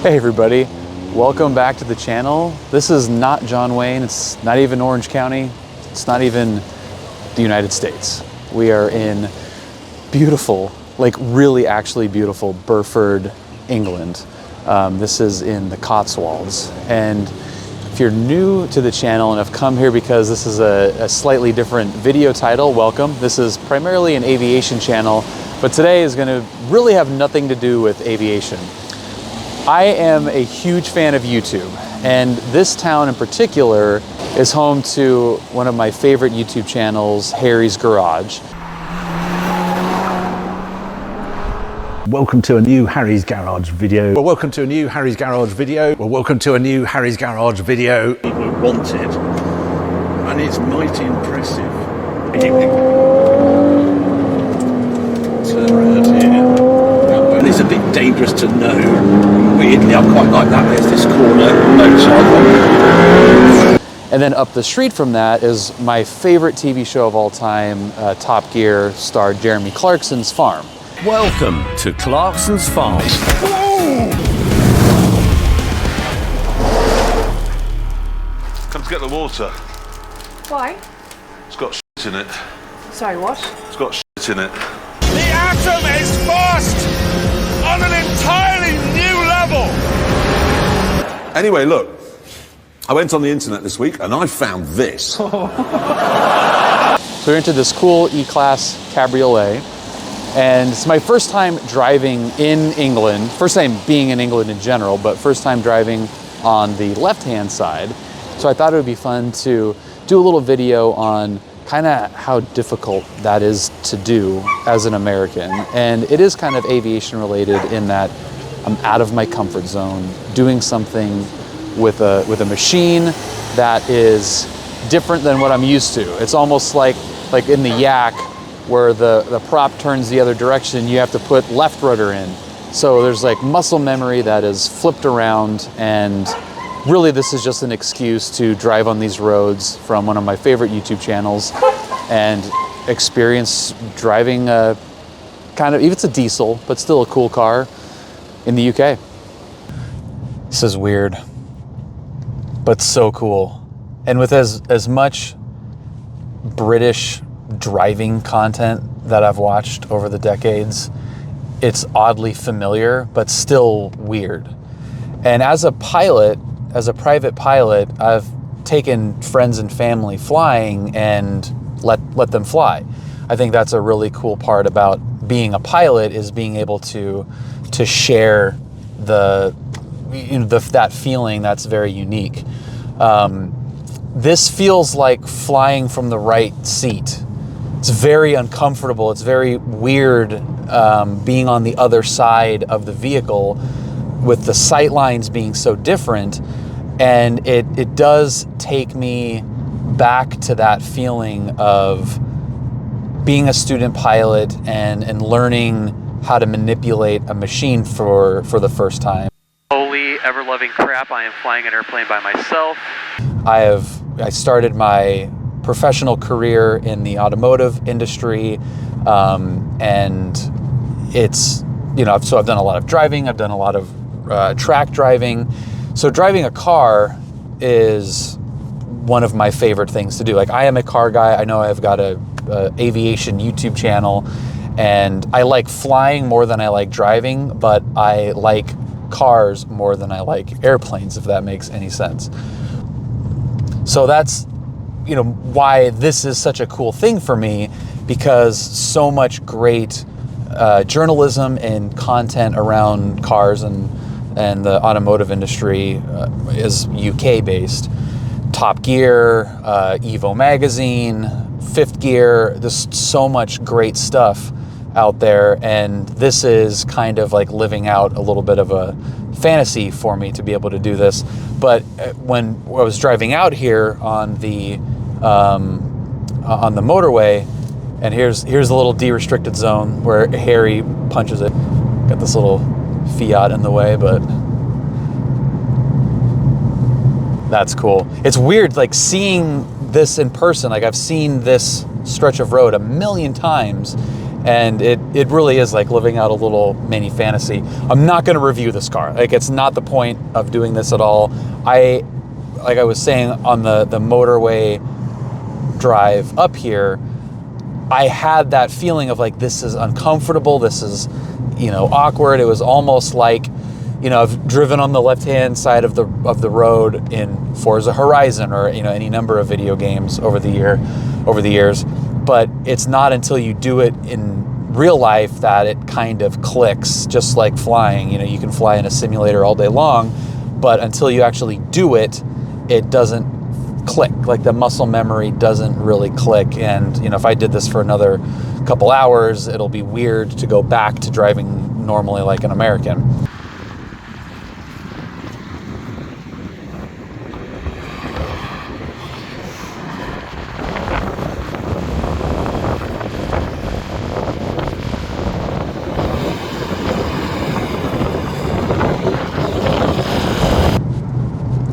Hey everybody, welcome back to the channel. This is not John Wayne, it's not even Orange County, it's not even the United States. We are in beautiful, like really actually beautiful Burford, England. This is in the Cotswolds. And if you're new to the channel and have come here because this is a slightly different video title, welcome. This is primarily an aviation channel, but today is gonna really have nothing to do with aviation. I am a huge fan of YouTube, and this town in particular is home to one of my favorite YouTube channels, Harry's Garage. Welcome to a new Harry's Garage video. Well, welcome to a new Harry's Garage video. Well, welcome to a new Harry's Garage video. People wanted, and it's mighty impressive. Turn around here. And it's a bit dangerous to know. Weirdly, I quite like that. There's this corner, no sidewalk. And then up the street from that is my favorite TV show of all time, Top Gear, starred Jeremy Clarkson's farm. Welcome to Clarkson's Farm. Come to get the water. Why? It's got shit in it. Sorry, what? It's got shit in it. The atom is fast on an entirely new level. Anyway, look. I went on the internet this week and I found this. So we're into this cool E-Class Cabriolet. And it's my first time driving in England, first time being in England in general, but first time driving on the left-hand side. So I thought it would be fun to do a little video on kind of how difficult that is to do as an American. And it is kind of aviation related in that I'm out of my comfort zone, doing something with a machine that is different than what I'm used to. It's almost like in the Yak, where the prop turns the other direction, you have to put left rudder in. So there's like muscle memory that is flipped around, and really this is just an excuse to drive on these roads from one of my favorite YouTube channels and experience driving a kind of, even it's a diesel, but still a cool car in the UK. This is weird, but so cool. And with as much British driving content that I've watched over the decades, it's oddly familiar, but still weird. And as a pilot, as a private pilot, I've taken friends and family flying and let them fly. I think that's a really cool part about being a pilot, is being able to share that feeling that's very unique. This feels like flying from the right seat. It's very uncomfortable. It's very weird being on the other side of the vehicle with the sight lines being so different. And it does take me back to that feeling of being a student pilot and learning how to manipulate a machine for the first time. Holy ever-loving crap, I am flying an airplane by myself. I started my professional career in the automotive industry, and it's, so I've done a lot of driving, I've done a lot of track driving. So driving a car is one of my favorite things to do. Like, I am a car guy. I know I've got a aviation YouTube channel, and I like flying more than I like driving, but I like cars more than I like airplanes, if that makes any sense. So that's why this is such a cool thing for me, because so much great journalism and content around cars and the automotive industry is UK based. Top Gear, Evo Magazine, Fifth Gear, there's so much great stuff out there, and this is kind of like living out a little bit of a fantasy for me to be able to do this. But when I was driving out here on the motorway, and here's a little de-restricted zone where Harry punches it. Got this little Fiat in the way, but that's cool. It's weird, like, seeing this in person. Like, I've seen this stretch of road a million times, And it really is like living out a little mini fantasy. I'm not going to review this car. Like, it's not the point of doing this at all. Like I was saying, on the motorway drive up here, I had that feeling of like, this is uncomfortable. This is, awkward. It was almost like, I've driven on the left-hand side of the road in Forza Horizon or, any number of video games over the years. But it's not until you do it in real life that it kind of clicks, just like flying. You can fly in a simulator all day long, but until you actually do it, it doesn't click. Like, the muscle memory doesn't really click. And, if I did this for another couple hours, it'll be weird to go back to driving normally like an American.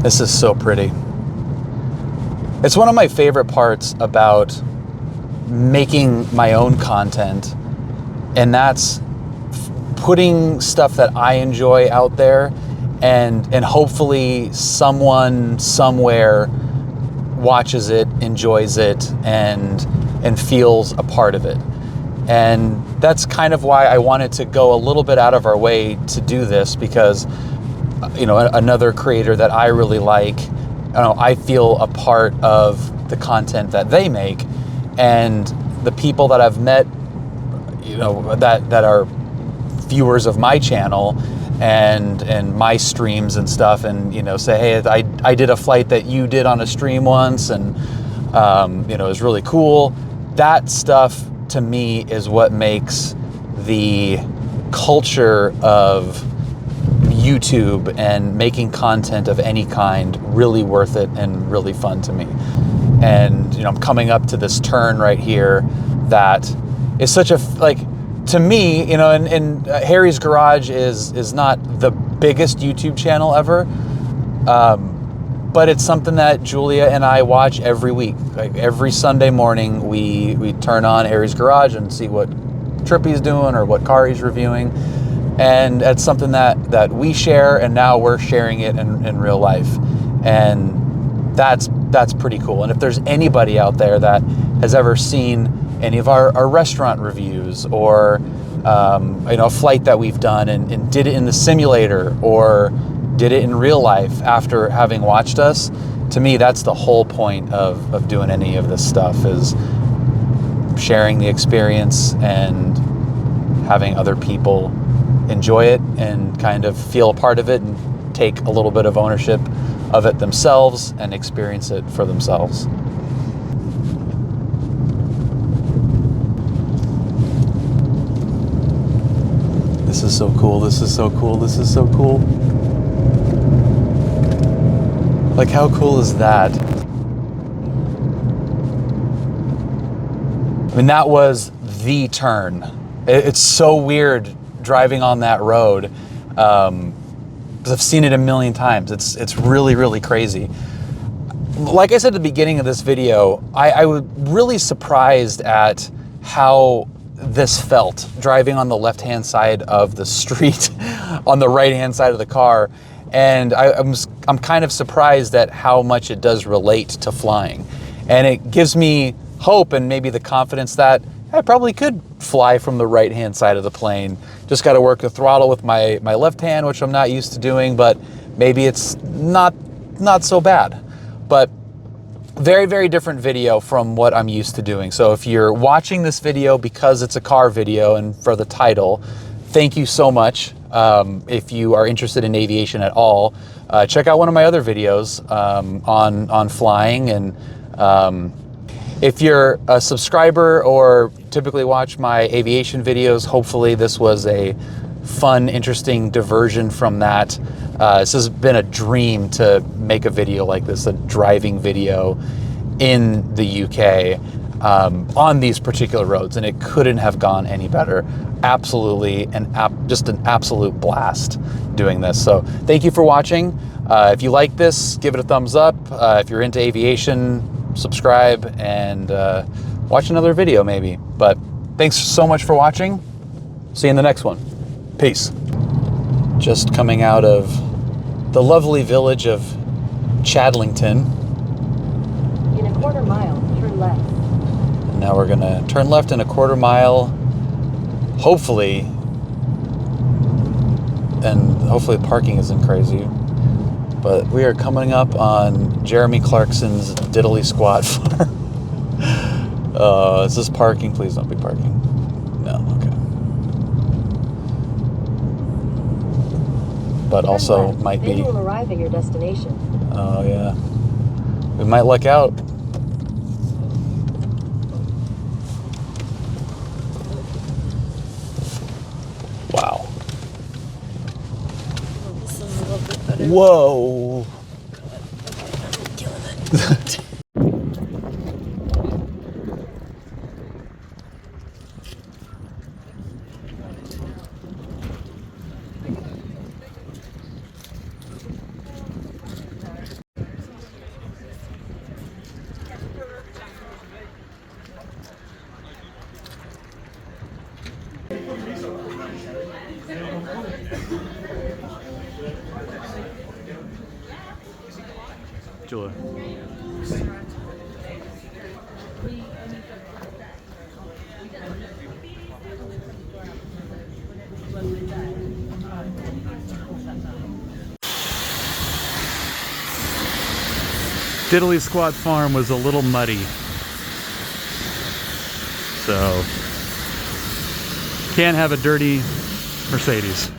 This is so pretty. It's one of my favorite parts about making my own content, and that's putting stuff that I enjoy out there, and hopefully someone somewhere watches it, enjoys it, and feels a part of it. And that's kind of why I wanted to go a little bit out of our way to do this, because another creator that I really like, I feel a part of the content that they make, and the people that I've met, that are viewers of my channel and my streams and stuff, and say, hey, I did a flight that you did on a stream once, and it was really cool. That stuff to me is what makes the culture of YouTube and making content of any kind really worth it and really fun to me. And I'm coming up to this turn right here that is such a, like, to me, and Harry's Garage is not the biggest YouTube channel ever, but it's something that Julia and I watch every week. Like, every Sunday morning we turn on Harry's Garage and see what trip he's doing or what car he's reviewing. And it's something that we share, and now we're sharing it in real life. And that's pretty cool. And if there's anybody out there that has ever seen any of our restaurant reviews, or a flight that we've done and did it in the simulator or did it in real life after having watched us, to me, that's the whole point of doing any of this stuff, is sharing the experience and having other people enjoy it and kind of feel a part of it and take a little bit of ownership of it themselves and experience it for themselves. This is so cool. This is so cool. This is so cool. Like, how cool is that? I mean, that was the turn. It's so weird driving on that road, because I've seen it a million times. It's really, really crazy. Like I said at the beginning of this video, I was really surprised at how this felt driving on the left-hand side of the street on the right-hand side of the car. And I'm kind of surprised at how much it does relate to flying. And it gives me hope and maybe the confidence that I probably could fly from the right-hand side of the plane. Just got to work the throttle with my left hand, which I'm not used to doing, but maybe it's not so bad. But very, very different video from what I'm used to doing. So if you're watching this video because it's a car video and for the title, thank you so much. If you are interested in aviation at all, check out one of my other videos on flying. And if you're a subscriber or typically watch my aviation videos, hopefully this was a fun, interesting diversion from that. This has been a dream to make a video like this, a driving video in the UK on these particular roads, and it couldn't have gone any better. Absolutely, just an absolute blast doing this. So thank you for watching. If you like this, give it a thumbs up. If you're into aviation, subscribe and watch another video maybe. But Thanks so much for watching. See you in the next one. Peace. Just coming out of the lovely village of Chadlington. In a quarter mile, turn left. And now we're gonna turn left in a quarter mile, hopefully, and hopefully the parking isn't crazy. But we are coming up on Jeremy Clarkson's diddly squat farm. Is this parking? Please don't be parking. No, okay. But Turn also left. might Then be. you will arrive at your destination. Oh yeah. We might luck out. Wow. Whoa. Julia. Diddly Squat Farm was a little muddy, so can't have a dirty Mercedes.